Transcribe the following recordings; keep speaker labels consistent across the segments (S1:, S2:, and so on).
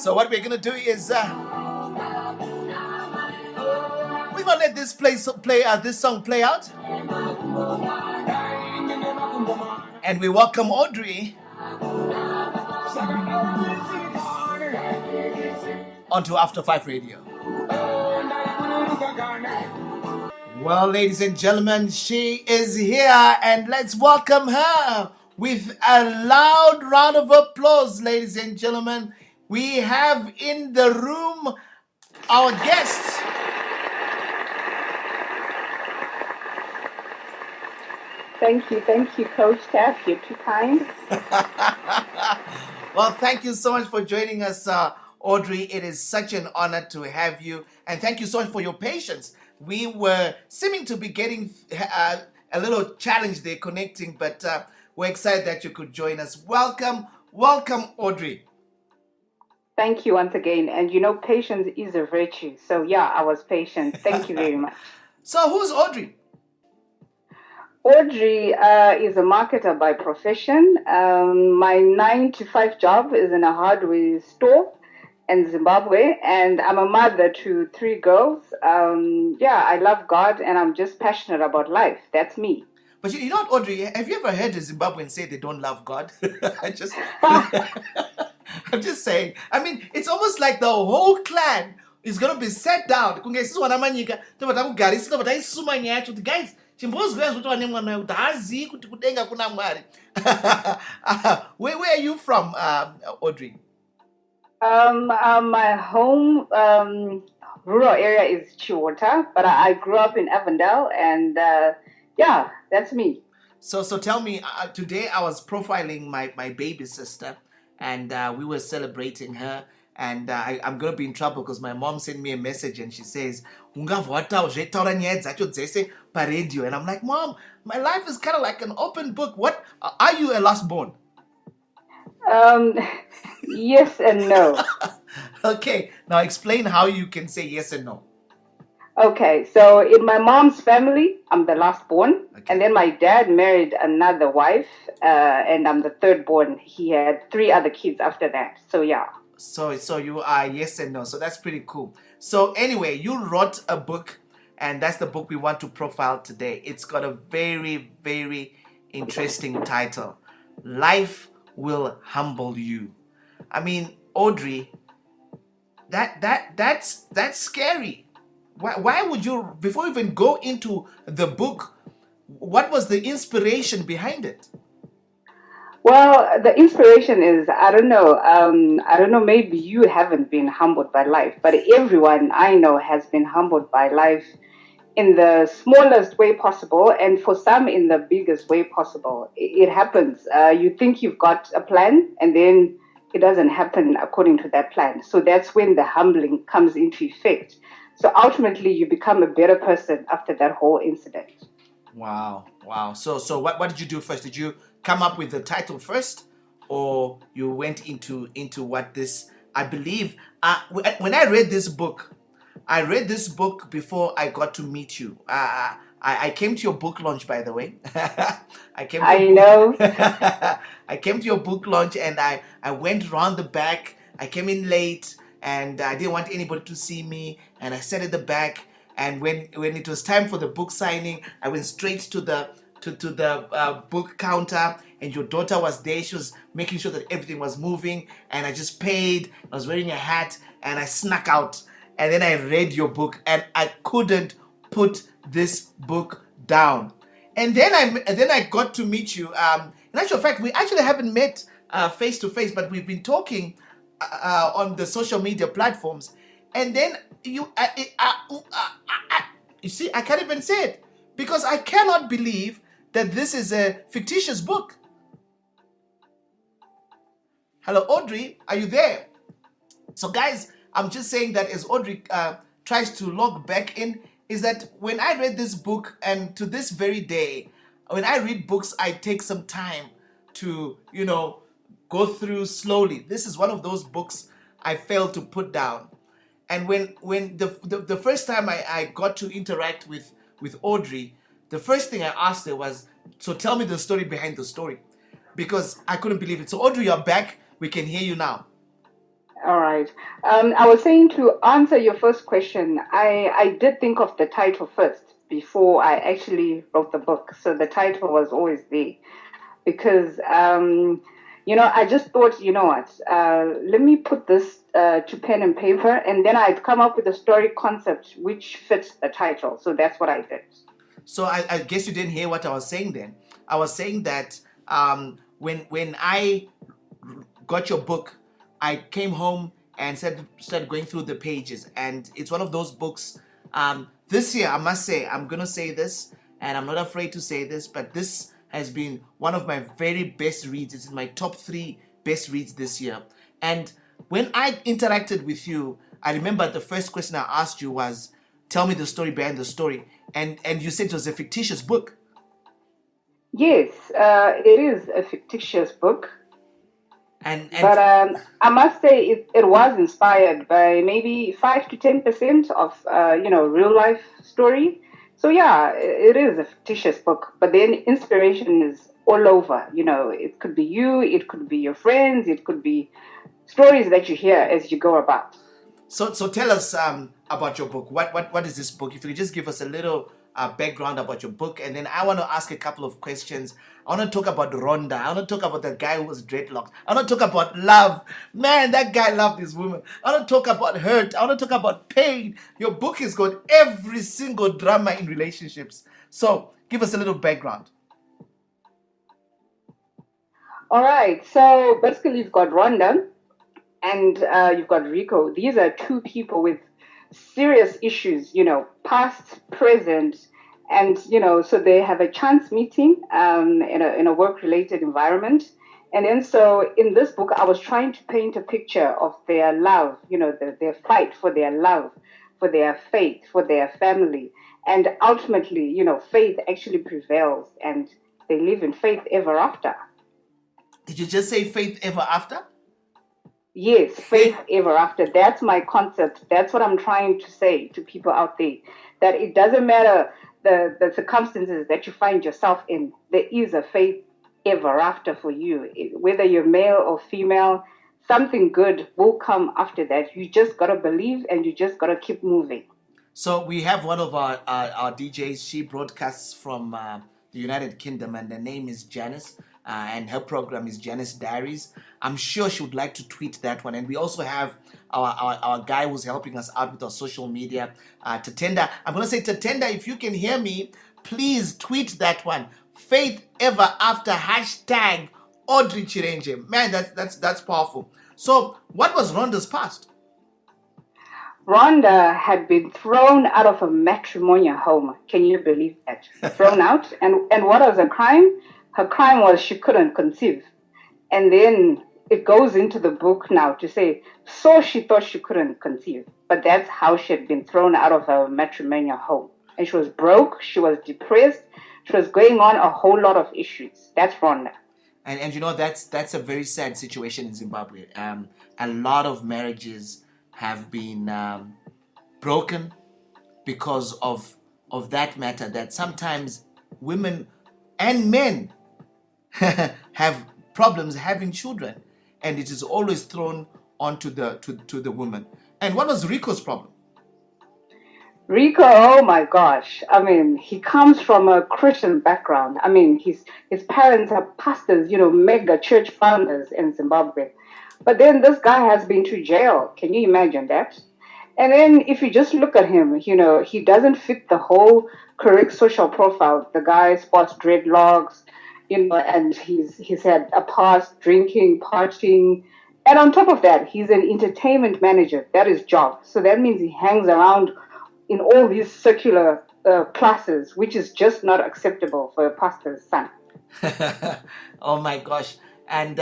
S1: So what we're gonna do is we're gonna let this this song play out, and we welcome Audrey onto After 5 Radio. Well, ladies and gentlemen, she is here, and let's welcome her with a loud round of applause, ladies and gentlemen. We have in the room our guest.
S2: Thank you, Coach Taff. You're too kind.
S1: Well, thank you so much for joining us, Audrey. It is such an honor to have you, and thank you so much for your patience. We were seeming to be getting a little challenge there connecting, but we're excited that you could join us. Welcome, Audrey.
S2: Thank you once again. And you know, patience is a virtue. So yeah, I was patient. Thank you very much.
S1: So who's Audrey?
S2: Audrey is a marketer by profession. My 9-to-5 job is in a hardware store in Zimbabwe, and I'm a mother to 3 girls. I love God, and I'm just passionate about life. That's me.
S1: But you know what, Audrey? Have you ever heard a Zimbabwean say they don't love God? I'm just saying. I mean, it's almost like the whole clan is going to be set down. Guys, where are you from, Audrey?
S2: My home rural area is Chiwota, but I grew up in Avondale, and that's me.
S1: So tell me, today I was profiling my baby sister, and we were celebrating her, and I'm going to be in trouble because my mom sent me a message and she says, and I'm like, Mom, my life is kind of like an open book. What are you a last born?
S2: Yes and no.
S1: Okay, now explain how you can say yes and no.
S2: Okay, so in my mom's family, I'm the last born, and then my dad married another wife, and I'm the third born. He had 3 other kids after that. So yeah.
S1: So you are yes and no. So that's pretty cool. So anyway, you wrote a book, and that's the book we want to profile today. It's got a very, very interesting title. Life Will Humble You. I mean, Audrey, that's scary. Why would you, before you even go into the book, what was the inspiration behind it?
S2: Well, the inspiration is, I don't know, maybe you haven't been humbled by life, but everyone I know has been humbled by life in the smallest way possible, and for some in the biggest way possible. It happens. You think you've got a plan, and then it doesn't happen according to that plan. So that's when the humbling comes into effect. So ultimately, you become a better person after that whole incident.
S1: Wow. So what did you do first? Did you come up with the title first, or you went into what this? I believe when I read this book before I got to meet you. I came to your book launch, by the way. I came to your book launch, and I went around the back. I came in late, and I didn't want anybody to see me, and I sat at the back. And when it was time for the book signing, I went straight to the book counter, and your daughter was there. She was making sure that everything was moving, and I just paid. I was wearing a hat, and I snuck out. And then I read your book, and I couldn't put this book down. And then I got to meet you. In actual fact, we actually haven't met face to face, but we've been talking on the social media platforms. And then you see, I can't even say it because I cannot believe that this is a fictitious book. Hello, Audrey, are you there? So, guys, I'm just saying that as Audrey tries to log back in, is that when I read this book, and to this very day, when I read books, I take some time to, go through slowly. This is one of those books I failed to put down. And when the first time I got to interact with Audrey, the first thing I asked her was, so tell me the story behind the story. Because I couldn't believe it. So Audrey, you're back. We can hear you now.
S2: All right. I was saying to answer your first question, I did think of the title first before I actually wrote the book. So the title was always there because, I just thought, you know what, let me put this to pen and paper, and then I'd come up with a story concept which fits the title. So that's what I did.
S1: So I guess you didn't hear what I was saying then. I was saying that when I got your book, I came home and started going through the pages, and it's one of those books. This year, I must say, I'm gonna say this, and I'm not afraid to say this, but this has been one of my very best reads. It's in my top 3 best reads this year. And when I interacted with you, I remember the first question I asked you was, "Tell me the story behind the story," and you said it was a fictitious book.
S2: Yes, it is a fictitious book.
S1: And
S2: But I must say it was inspired by maybe 5 to 10% of real life story. So yeah, it is a fictitious book. But then inspiration is all over. It could be you, it could be your friends, it could be stories that you hear as you go about.
S1: So tell us about your book. What is this book? If you could just give us a little background about your book, and then I want to ask a couple of questions. I want to talk about Rhonda. I want to talk about the guy who was dreadlocked. I want to talk about love. Man, that guy loved his woman. I want to talk about hurt. I want to talk about pain. Your book has got every single drama in relationships. So give us a little background.
S2: All right. So basically, you've got Rhonda and you've got Rico. These are two people with serious issues, past, present, and so they have a chance meeting in a work-related environment. And then, so in this book, I was trying to paint a picture of their love, their fight for their love, for their faith, for their family. And ultimately, faith actually prevails and they live in faith ever after.
S1: Did you just say faith ever after?
S2: Yes, faith ever after. That's my concept. That's what I'm trying to say to people out there. That it doesn't matter the circumstances that you find yourself in, there is a faith ever after for you. Whether you're male or female, something good will come after that. You just got to believe and you just got to keep moving.
S1: So we have one of our DJs. She broadcasts from the United Kingdom, and her name is Janice, and her program is Janice Diaries. I'm sure she would like to tweet that one. And we also have our guy who's helping us out with our social media, Tatenda. I'm going to say, Tatenda, if you can hear me, please tweet that one. Faith ever after hashtag Audrey Chirenje. Man, that's powerful. So what was Rhonda's past?
S2: Rhonda had been thrown out of a matrimonial home. Can you believe that? Thrown out. And what was her crime? Her crime was she couldn't conceive. And then it goes into the book now to say, so she thought she couldn't conceive. But that's how she had been thrown out of a matrimonial home. And she was broke, she was depressed, she was going on a whole lot of issues. That's Rhonda.
S1: And that's a very sad situation in Zimbabwe. A lot of marriages have been broken because of that matter. That sometimes women and men have problems having children, and it is always thrown onto the woman. And what was Rico's problem?
S2: Rico, oh my gosh. I mean, he comes from a Christian background. I mean, his parents are pastors, mega church founders in Zimbabwe. But then this guy has been to jail. Can you imagine that? And then if you just look at him, he doesn't fit the whole correct social profile. The guy sports dreadlocks, and he's had a past drinking, partying. And on top of that, he's an entertainment manager. That is job. So that means he hangs around in all these circular classes, which is just not acceptable for a pastor's son.
S1: Oh my gosh. And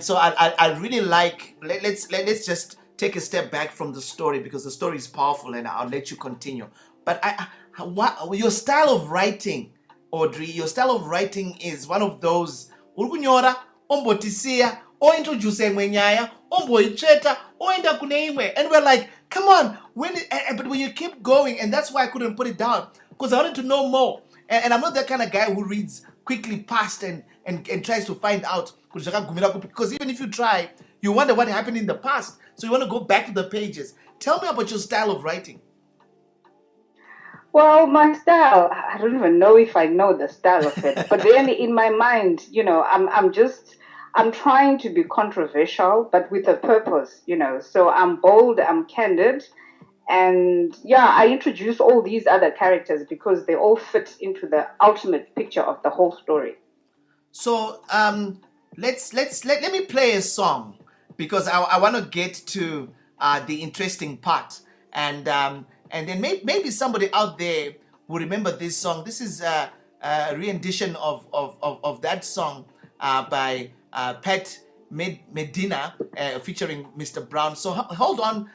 S1: so I really like, let's just take a step back from the story, because the story is powerful, and I'll let you continue. But your style of writing, Audrey, your style of writing is one of those urikunyora ombotisia or introduce mwenyaya omboicheta oenda kuneimwe, and we're like, come on, but when you keep going, and that's why I couldn't put it down, because I wanted to know more. And I'm not that kind of guy who reads quickly past and tries to find out, because even if you try, You wonder what happened in the past. So you want to go back to the pages. Tell me about your style of writing.
S2: Well, my style, I don't even know if I know the style of it. But then in my mind, I'm trying to be controversial, but with a purpose, So I'm bold, I'm candid. And yeah, I introduce all these other characters because they all fit into the ultimate picture of the whole story.
S1: So let me play a song because I want to get to the interesting part, and then maybe somebody out there will remember this song. This is a rendition of that song by Pat Medina featuring Mr. Brown. So hold on,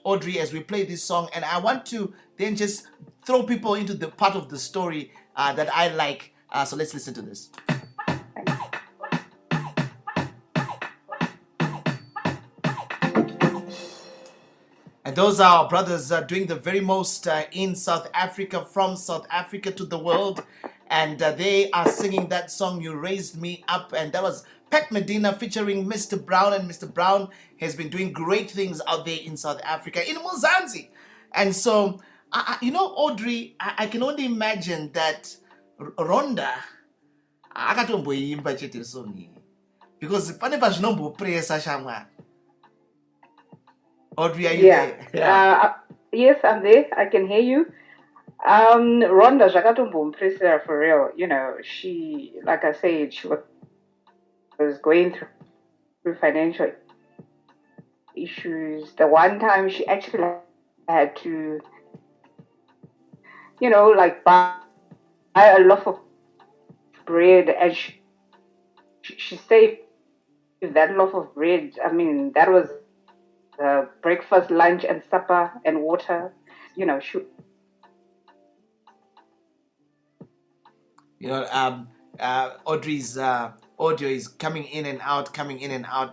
S1: Audrey, as we play this song, and I want to then just throw people into the part of the story that I like. So let's listen to this. And those are our brothers doing the very most in South Africa, from South Africa to the world. And they are singing that song, You Raised Me Up. And that was Pat Medina featuring Mr. Brown. And Mr. Brown has been doing great things out there in South Africa, in Mozambique. And so, Audrey, I can only imagine that Rhonda akatomboimba chete song iyi. Because pane pazvinombopresa shamwari. Audrey, are you there?
S2: Yeah. Yes, I'm there. I can hear you. Rhonda zvakatombomupresera for real. She, like I said, she was going through financial issues. The one time she actually had to, like buy a loaf of bread, and she saved that loaf of bread. I mean, that was breakfast, lunch, and supper, and water. She.
S1: Audrey's audio is coming in and out,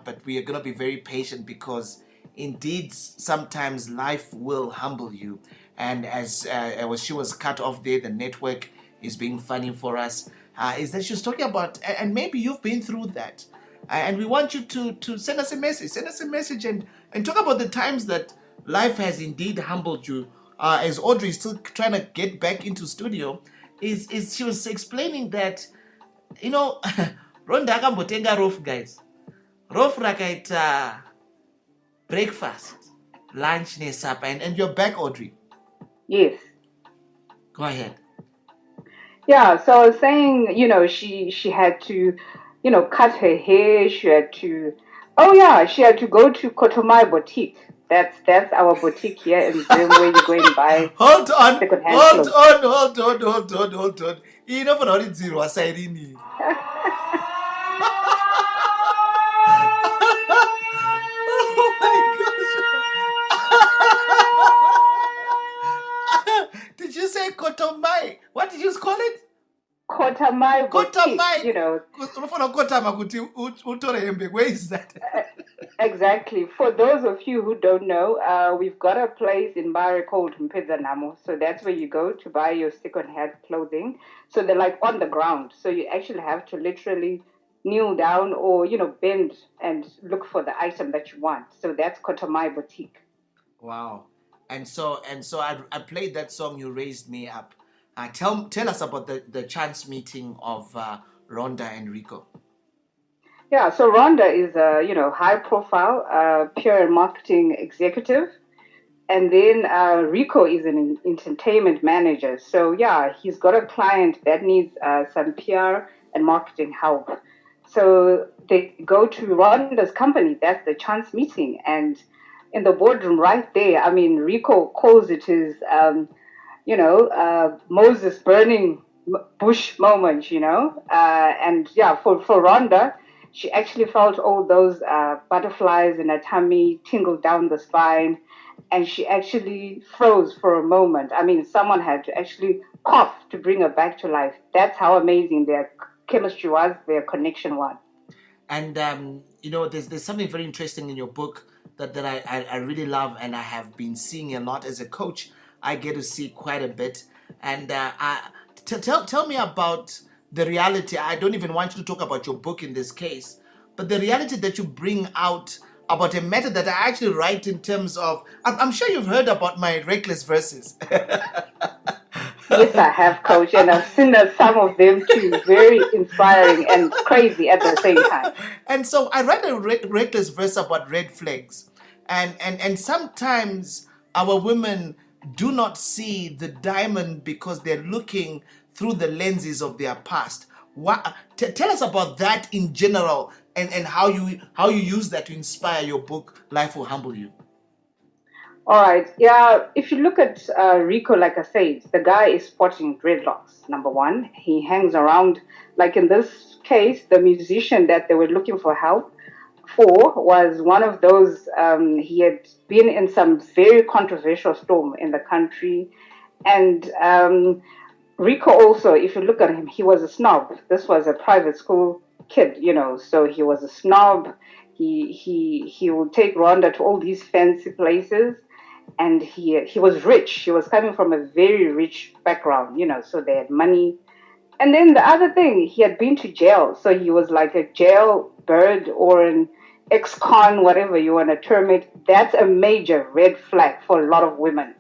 S1: but we are going to be very patient because indeed sometimes life will humble you. And as she was cut off there, the network is being funny for us. Is that she's talking about, and maybe you've been through that. And we want you to send us a message and talk about the times that life has indeed humbled you. As Audrey is still trying to get back into studio, is she was explaining that, Rhonda akambotenga rofu, guys. Rofu rakaita breakfast, lunch, supper, and you're back, Audrey.
S2: Yes.
S1: Go ahead.
S2: Yeah, so I was saying, she had to, cut her hair. She had to, she had to go to Kotomai Boutique. That's our boutique here in Zim, where you go and buy
S1: hold on.
S2: clothes.
S1: Hold on. Inofanoridzirwa sairini. Oh my gosh. Did you say Kotomai? What did you call it?
S2: Kotomai Boutique.
S1: Where is that?
S2: Exactly. For those of you who don't know, we've got a place in Mare called Mpezanamo. So that's where you go to buy your second-hand clothing. So they're like on the ground. So you actually have to literally kneel down or, bend and look for the item that you want. So that's Kotomai Boutique.
S1: Wow. And so I played that song, You Raised Me Up. Tell us about the chance meeting of Rhonda and Rico.
S2: Yeah, so Rhonda is a high profile PR marketing executive, and then Rico is an entertainment manager. So yeah, he's got a client that needs some PR and marketing help. So they go to Rhonda's company. That's the chance meeting, and in the boardroom right there, I mean, Rico calls it his Moses burning bush moment, and yeah, for Rhonda, she actually felt all those butterflies in her tummy tingle down the spine, and she actually froze for a moment. I mean, someone had to actually cough to bring her back to life. That's how amazing their chemistry was, their connection was.
S1: And there's something very interesting in your book that I really love, and I have been seeing a lot as a coach. I get to see quite a bit. And tell me about the reality. I don't even want you to talk about your book in this case, but the reality that you bring out about a matter that I actually write in terms of, I'm sure you've heard about my reckless verses.
S2: Yes, I have, coach, and I've seen some of them too. Very inspiring and crazy at the same time.
S1: And so I write a reckless verse about red flags, and sometimes our women do not see the diamond because they're looking through the lenses of their past. What tell us about that in general, and how you use that to inspire your book Life Will Humble You.
S2: All right. Yeah. If you look at Rico, like I said, the guy is sporting dreadlocks. Number one, he hangs around. Like in this case, the musician that they were looking for help for was one of those. He had been in some very controversial storm in the country, and Rico also, if you look at him, he was a snob. This was a private school kid, so he was a snob. He would take Rhonda to all these fancy places, and he was rich. He was coming from a very rich background, so they had money. And then the other thing, he had been to jail, so he was like a jail bird or an ex-con, whatever you want to term it. That's a major red flag for a lot of women.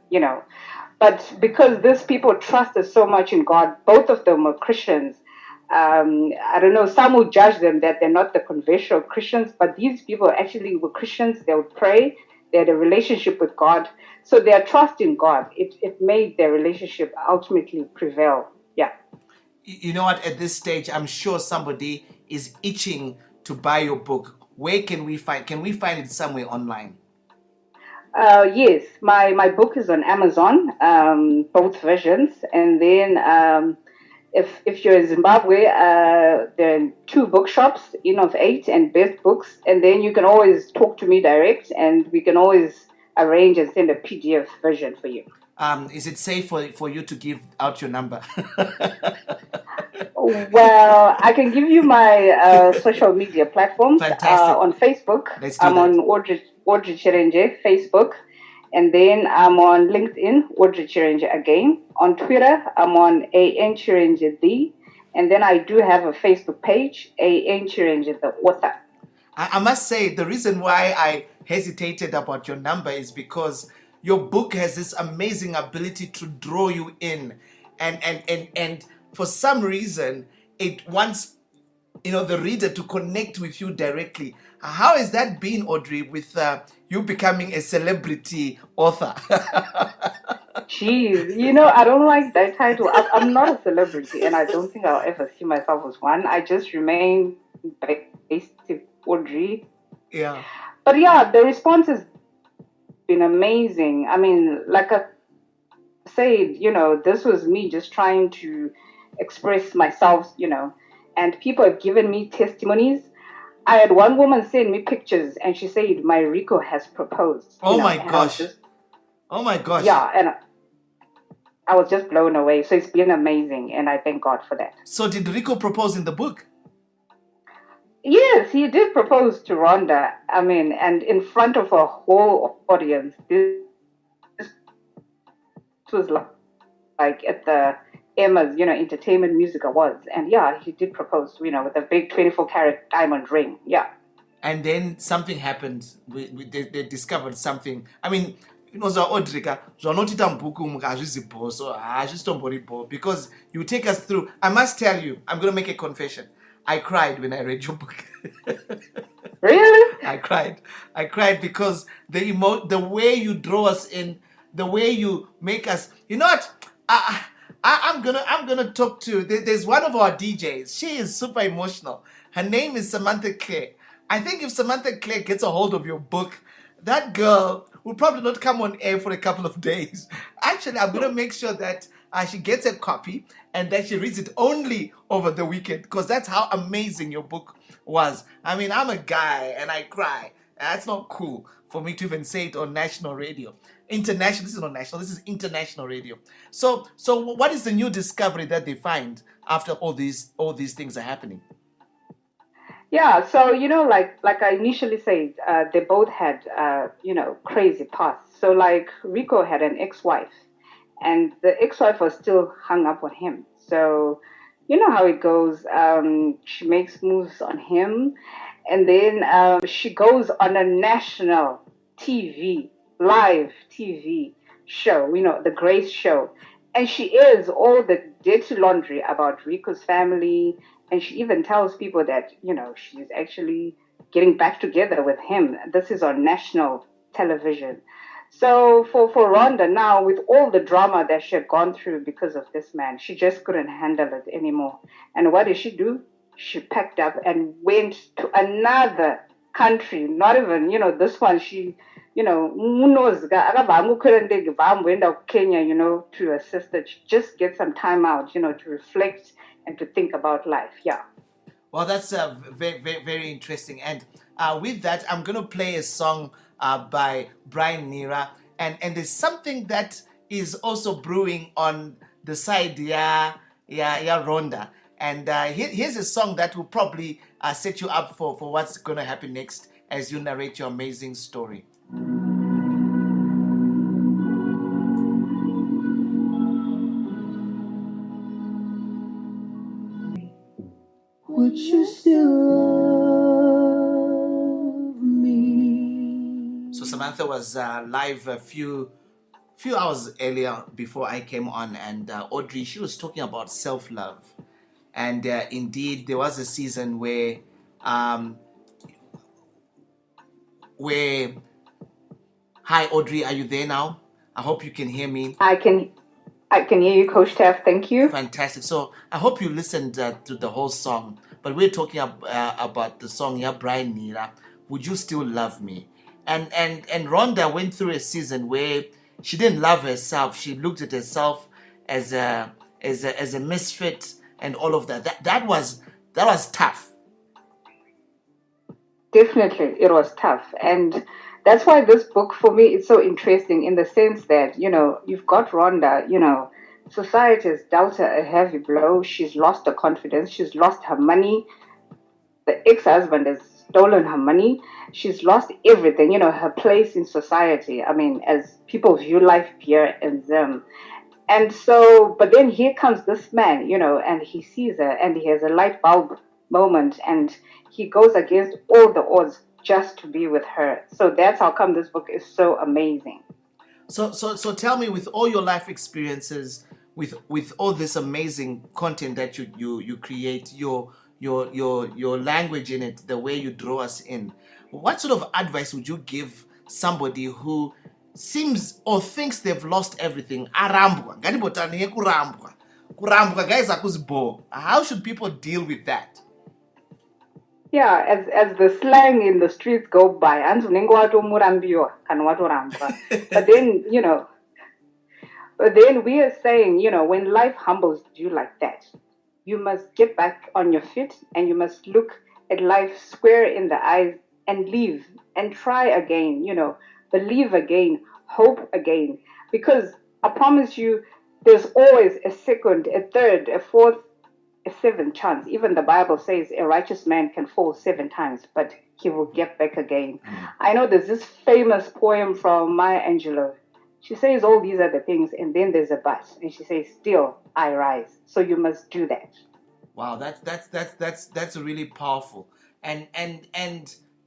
S2: But because these people trusted so much in God, both of them were Christians. I don't know, some would judge them that they're not the conventional Christians, but these people actually were Christians. They would pray, they had a relationship with God. So their trust in God, it made their relationship ultimately prevail. Yeah.
S1: You know what? At this stage, I'm sure somebody is itching to buy your book. Where can we find? Can we find it somewhere online?
S2: Yes, my book is on Amazon, both versions. And then if you're in Zimbabwe, there are two bookshops, Inn of Eight and Best Books. And then you can always talk to me direct, and we can always arrange and send a PDF version for you.
S1: Is it safe for you to give out your number?
S2: Well, I can give you my social media platforms.
S1: Fantastic.
S2: On Facebook,
S1: Let's do
S2: I'm
S1: that.
S2: on Audrey Chirenje, Facebook. And then I'm on LinkedIn, Audrey Chirenje again. On Twitter, I'm on AN Chirenje the. And then I do have a Facebook page, AN Chirenje the author.
S1: I must say the reason why I hesitated about your number is because your book has this amazing ability to draw you in, and for some reason it wants the reader to connect with you directly. How has that been, Audrey, with you becoming a celebrity author?
S2: Jeez, I don't like that title. I'm not a celebrity, and I don't think I'll ever see myself as one. I just remain basic Audrey.
S1: Yeah.
S2: But yeah, the response has been amazing. I mean, like I said, this was me just trying to express myself, and people have given me testimonies. I had one woman send me pictures, and she said, "My Rico has proposed."
S1: Oh my
S2: and
S1: gosh. Oh my gosh.
S2: yeah, and I was just blown away. So it's been amazing, and I thank God for that.
S1: So did Rico propose in the book?
S2: Yes, he did propose to Rhonda. I mean, and in front of a whole audience. This was like at the Emma's, Entertainment Music Awards. And yeah, he did propose, with a big 24-carat diamond ring. Yeah.
S1: And then something happened. They discovered something. I mean, Audrika, because you take us through. I must tell you, I'm going to make a confession. I cried when I read your book.
S2: Really?
S1: I cried because the way you draw us in, the way you make us. You know what? I'm gonna talk to. There's one of our DJs. She is super emotional. Her name is Samantha Clare. I think if Samantha Clare gets a hold of your book, that girl will probably not come on air for a couple of days. Actually, I'm gonna make sure that she gets a copy and that she reads it only over the weekend, because that's how amazing your book was. I mean, I'm a guy and I cry. That's not cool for me to even say it on national radio. International. This is not national. This is international radio. So what is the new discovery that they find after all these things are happening?
S2: Yeah, so like I initially said, they both had crazy pasts. So like Rico had an ex-wife, and the ex-wife was still hung up on him. So you know how it goes. She makes moves on him, And then she goes on a national TV, live TV show, the Grace show. And she airs all the dirty laundry about Rico's family. And she even tells people that, she's actually getting back together with him. This is on national television. So for Rhonda now, with all the drama that she had gone through because of this man, she just couldn't handle it anymore. And what did she do? She packed up and went to another country. Not even, this one, she, who knows, went out Kenya, to her sister to just get some time out, to reflect and to think about life. Yeah.
S1: Well, that's very, very, very interesting. And with that, I'm going to play a song by Brian Nira. And there's something that is also brewing on the side, Rhonda. And here's a song that will probably set you up for what's going to happen next as you narrate your amazing story. Would you still love me? So Samantha was live a few hours earlier before I came on, and Audrey, she was talking about self-love. And indeed, there was a season where hi Audrey, are you there now? I hope you can hear me.
S2: I can hear you, Coach Taff. Thank you.
S1: Fantastic. So I hope you listened to the whole song. But we're talking about the song, Brian Nira, Would You Still Love Me? And Rhonda went through a season where she didn't love herself. She looked at herself as a misfit and all of that. That was tough.
S2: Definitely, it was tough. And that's why this book for me is so interesting in the sense that, you've got Rhonda, society has dealt her a heavy blow. She's lost her confidence. She's lost her money. The ex-husband has stolen her money. She's lost everything, her place in society. I mean, as people view life here and them. And so, but then here comes this man, and he sees her and he has a light bulb moment and he goes against all the odds just to be with her. So that's how come this book is so amazing.
S1: So tell me, with all your life experiences, with all this amazing content that you create, your language in it, the way you draw us in, what sort of advice would you give somebody who seems or thinks they've lost everything? Arambwa, guys, how should people deal with that?
S2: Yeah, as the slang in the streets go by, but then we are saying, when life humbles you like that, you must get back on your feet and you must look at life square in the eyes and live and try again, believe again, hope again. Because I promise you, there's always a second, a third, a fourth, a seventh chance. Even the Bible says a righteous man can fall 7 times, but he will get back again. I know there's this famous poem from Maya Angelou. She says all these are the things, and then there's a but, and she says, "Still I rise." So you must do that.
S1: Wow, that's really powerful. And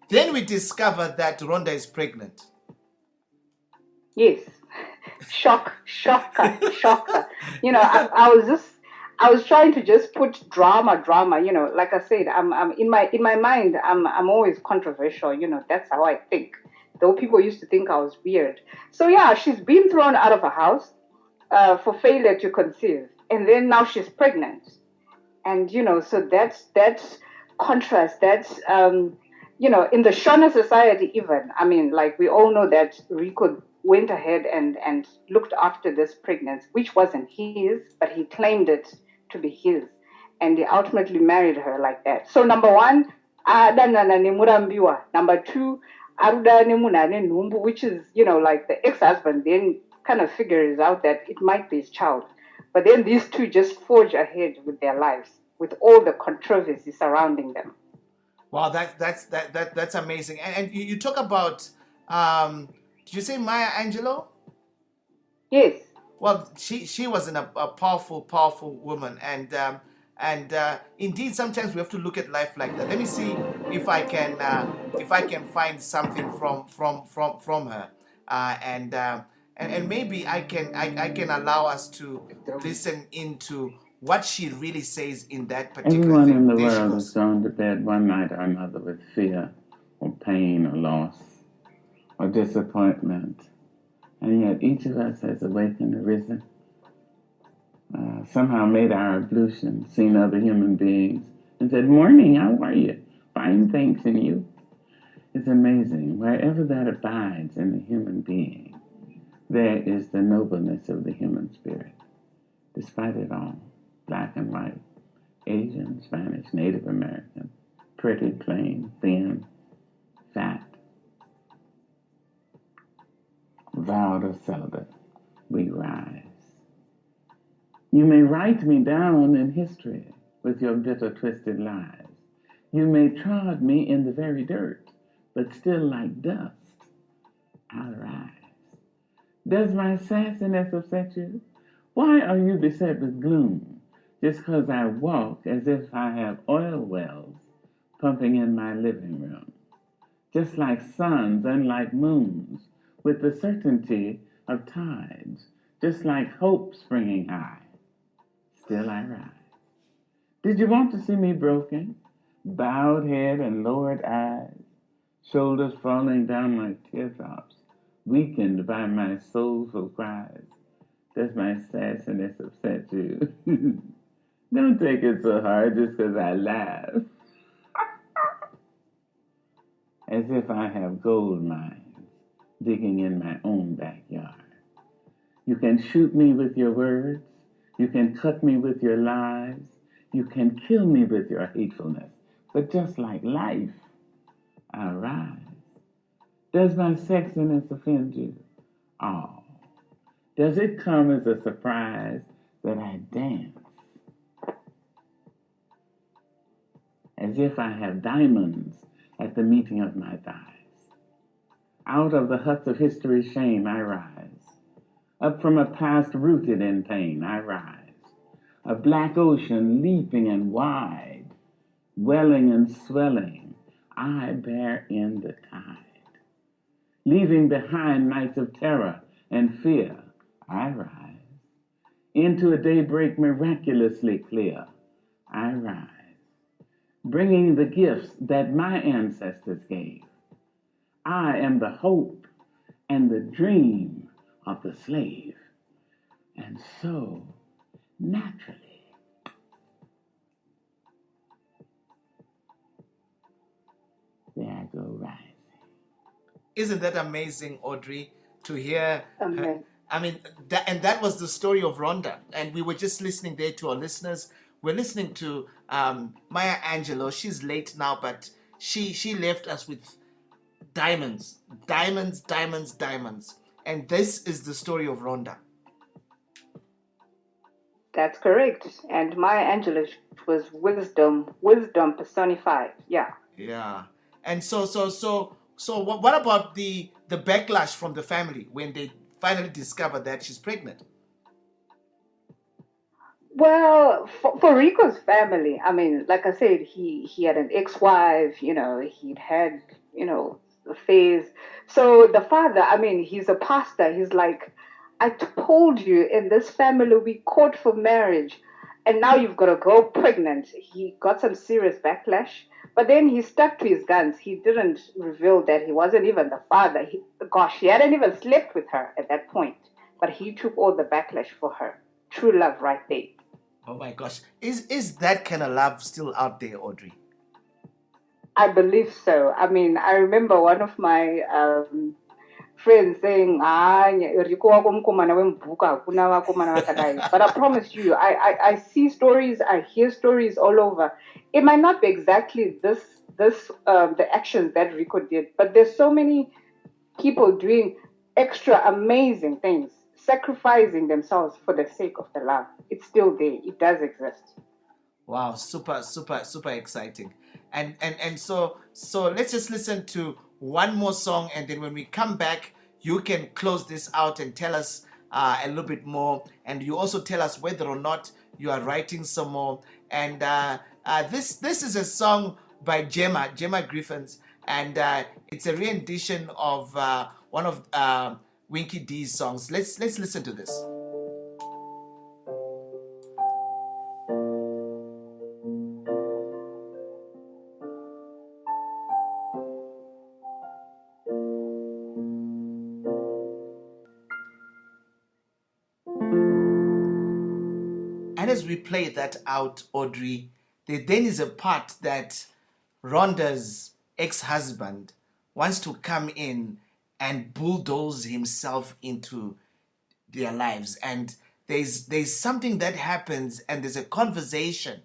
S1: then we discover that Rhonda is pregnant.
S2: Yes, shocker. I was trying to just put drama. Like I said, I'm in my mind. I'm always controversial. That's how I think. Though people used to think I was weird. So yeah, she's been thrown out of her house for failure to conceive, and then now she's pregnant. And so that's contrast. That's in the Shona society, even. I mean, like we all know that Rico went ahead and looked after this pregnancy, which wasn't his, but he claimed it to be his, and he ultimately married her like that. So number one, number two, which is like the ex-husband then kind of figures out that it might be his child, but then these two just forge ahead with their lives with all the controversy surrounding them.
S1: Wow, that's amazing. And you talk about did you say Maya Angelou?
S2: Yes.
S1: Well, she was a powerful woman, and And indeed, sometimes we have to look at life like that. Let me see if I can find something from her, and maybe I can allow us to listen into what she really says in that particular
S3: Everyone
S1: thing.
S3: in the
S1: There she
S3: world
S1: goes.
S3: has gone to bed one night or another with fear or pain or loss or disappointment. And yet each of us has awakened, arisen, somehow made our ablution, seen other human beings, and said, "Morning, how are you? Fine, thanks, and you?" It's amazing. Wherever that abides in the human being, there is the nobleness of the human spirit. Despite it all, black and white, Asian, Spanish, Native American, pretty, plain, thin, fat, vowed or celibate, we rise. You may write me down in history with your bitter, twisted lies. You may trod me in the very dirt, but still like dust, I'll rise. Does my sassiness upset you? Why are you beset with gloom? Just 'cause I walk as if I have oil wells pumping in my living room. Just like suns and like moons, with the certainty of tides, just like hope springing high, still I rise. Did you want to see me broken? Bowed head and lowered eyes, shoulders falling down like teardrops, weakened by my soulful cries. Does my sassiness upset you? Don't take it so hard just 'cause I laugh. As if I have gold mines digging in my own backyard. You can shoot me with your words. You can cut me with your lies. You can kill me with your hatefulness. But just like life, I rise. Does my sexiness offend you? Oh, does it come as a surprise that I dance as if I have diamonds at the meeting of my thighs? Out of the huts of history's shame I rise. Up from a past rooted in pain I rise. A black ocean leaping and wide, welling and swelling, I bear in the tide. Leaving behind nights of terror and fear, I rise. Into a daybreak miraculously clear, I rise. Bringing the gifts that my ancestors gave. I am the hope and the dream of the slave. And so, naturally, there I go rising.
S1: Isn't that amazing, Audrey, to hear her?
S2: Amen.
S1: I mean, that was the story of Rhonda, and we were just listening there to our listeners. We're listening to Maya Angelou. She's late now, but she left us with diamonds, diamonds, diamonds, diamonds, and this is the story of Rhonda.
S2: That's correct. And Maya Angelou was wisdom, wisdom personified. Yeah.
S1: Yeah, and so what about the backlash from the family when they finally discovered that she's pregnant?
S2: Well, for Rico's family, I mean, like I said, he had an ex-wife, he'd had, affairs. So the father, I mean, he's a pastor. He's like, I told you in this family we court for marriage, and now you've got to go pregnant. He got some serious backlash, but then he stuck to his guns. He didn't reveal that he wasn't even the father. Gosh, he hadn't even slept with her at that point, but he took all the backlash for her. True love right there.
S1: Oh my gosh, is that kind of love still out there, Audrey?
S2: I believe so. I mean, I remember one of my friends saying, "Ah, Rico wakomkomana wembuka, hakuna vakomana vakadai." But I promise you, I see stories, I hear stories all over. It might not be exactly the actions that Rico did, but there's so many people doing extra amazing things, sacrificing themselves for the sake of the love. It's still there. It does exist.
S1: Wow, super, super, super exciting. And so let's just listen to one more song, and then when we come back, you can close this out and tell us a little bit more, and you also tell us whether or not you are writing some more, And this is a song by Gemma Griffins, and it's a rendition of one of Winky D's songs. Let's listen to this. And as we play that out, Audrey, there then is a part that Rhonda's ex-husband wants to come in and bulldoze himself into their lives. And there's something that happens, and there's a conversation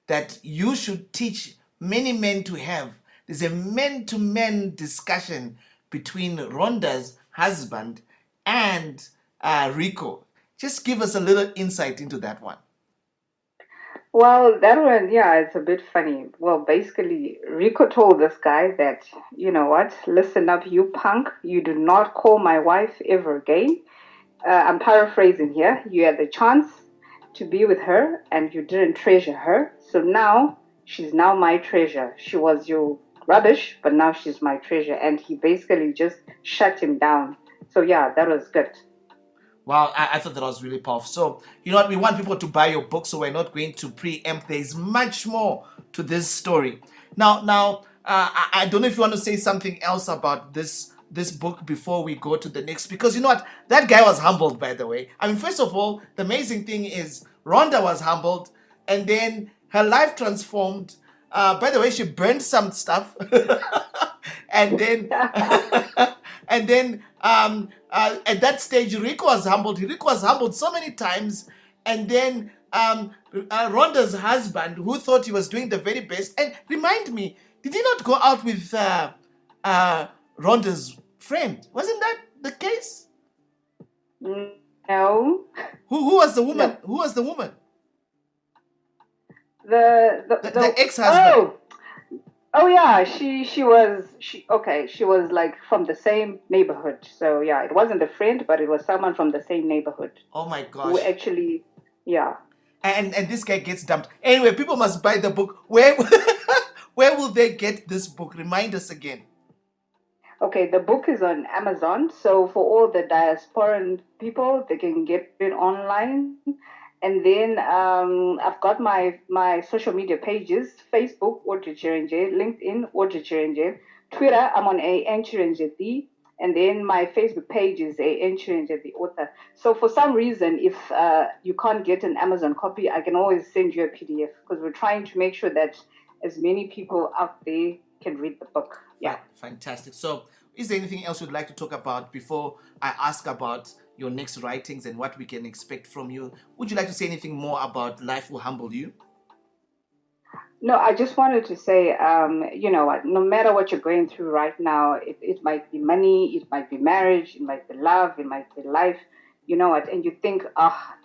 S1: that you should teach many men to have. There's a men-to-men discussion between Rhonda's husband and Rico. Just give us a little insight into that one.
S2: Well, that one, yeah, it's a bit funny. Well, basically, Rico told this guy that, you know what, listen up, you punk, you do not call my wife ever again. I'm paraphrasing here. You had the chance to be with her and you didn't treasure her. So now she's now my treasure. She was your rubbish, but now she's my treasure. And he basically just shut him down. So yeah, that was good.
S1: Wow, I thought that was really powerful. So, you know what? We want people to buy your book, so we're not going to preempt. There's much more to this story. Now, I don't know if you want to say something else about this book before we go to the next, because you know what? That guy was humbled, by the way. I mean, first of all, the amazing thing is Rhonda was humbled, and then her life transformed. By the way, she burned some stuff, and then and then at that stage, Rico was humbled. Rico was humbled so many times, and then Rhonda's husband, who thought he was doing the very best, and remind me, did he not go out with Rhonda's friend? Wasn't that the case?
S2: No.
S1: Who was the woman?
S2: No.
S1: Who was the woman?
S2: The
S1: ex-husband.
S2: Oh yeah, she was like from the same neighborhood. So yeah, it wasn't a friend, but it was someone from the same neighborhood.
S1: Oh my gosh.
S2: Who actually, yeah.
S1: And this guy gets dumped. Anyway, people must buy the book. Where where will they get this book? Remind us again.
S2: Okay, the book is on Amazon. So for all the diasporan people, they can get it online. And then I've got my social media pages: Facebook, Audrey Chirenje; LinkedIn, Audrey Chirenje; Twitter, I'm on A.N. Chirenje D. And then my Facebook page is A.N. Chirenje, the author. So for some reason, if you can't get an Amazon copy, I can always send you a PDF, because we're trying to make sure that as many people out there can read the book. Yeah.
S1: Fantastic. So is there anything else you'd like to talk about before I ask about your next writings and what we can expect from you? Would you like to say anything more about Life Will Humble You?
S2: No, I just wanted to say, you know what, no matter what you're going through right now, it might be money, it might be marriage, it might be love, it might be life, you know what, and you think,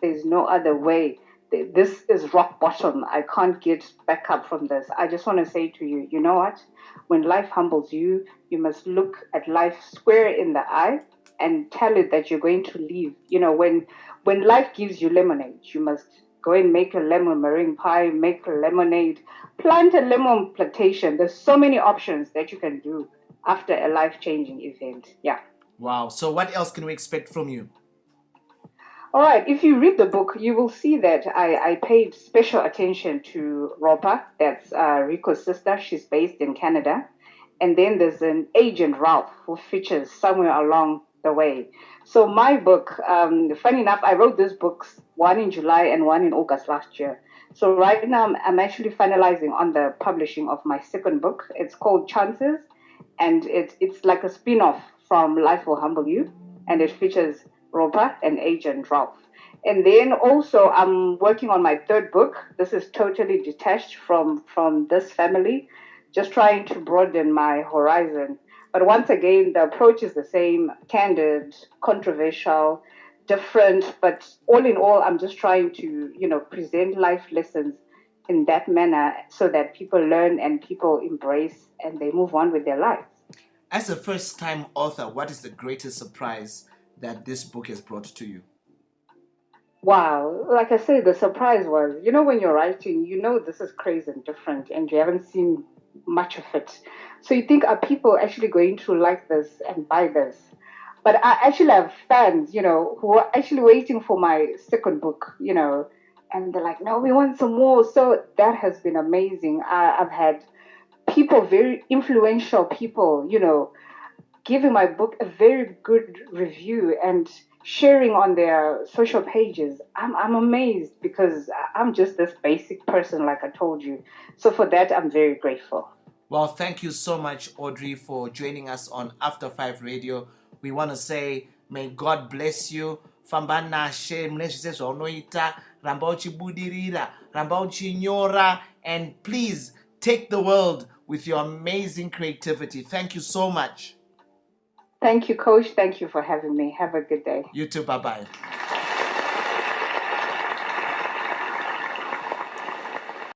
S2: there's no other way. This is rock bottom. I can't get back up from this. I just want to say to you, you know what? When life humbles you, you must look at life square in the eye and tell it that you're going to leave. You know, when life gives you lemonade, you must go and make a lemon meringue pie, make a lemonade, plant a lemon plantation. There's so many options that you can do after a life-changing event. Yeah.
S1: Wow. So what else can we expect from you?
S2: All right. If you read the book, you will see that I paid special attention to Ropa. That's Rico's sister. She's based in Canada. And then there's an agent, Ralph, who features somewhere along the way. So my book, funny enough, I wrote these books, one in July and one in August last year. So right now I'm actually finalizing on the publishing of my second book. It's called Chances, and it's like a spin-off from Life Will Humble You, and it features Ropa and Agent Ralph. And then also I'm working on my third book. This is totally detached from this family, just trying to broaden my horizon. But once again, the approach is the same: candid, controversial, different. But all in all, I'm just trying to, present life lessons in that manner so that people learn and people embrace and they move on with their lives.
S1: As a first-time author, what is the greatest surprise that this book has brought to you?
S2: Wow. Like I say, the surprise was, when you're writing, this is crazy and different and you haven't seen much of it. So you think, are people actually going to like this and buy this? But I actually have fans, who are actually waiting for my second book, and they're like, no, we want some more. So that has been amazing. I've had people, very influential people, giving my book a very good review and sharing on their social pages. I'm amazed because I'm just this basic person, like I told you. So for that, I'm very grateful.
S1: Well, thank you so much, Audrey, for joining us on After 5 Radio. We want to say, may God bless you. Famba nashe mnezvise zvaunoita, ramba uchibudirira, ramba uchinyora, and please take the world with your amazing creativity. Thank you so much.
S2: Thank you, Coach. Thank you for having me. Have a good day.
S1: You too. Bye-bye.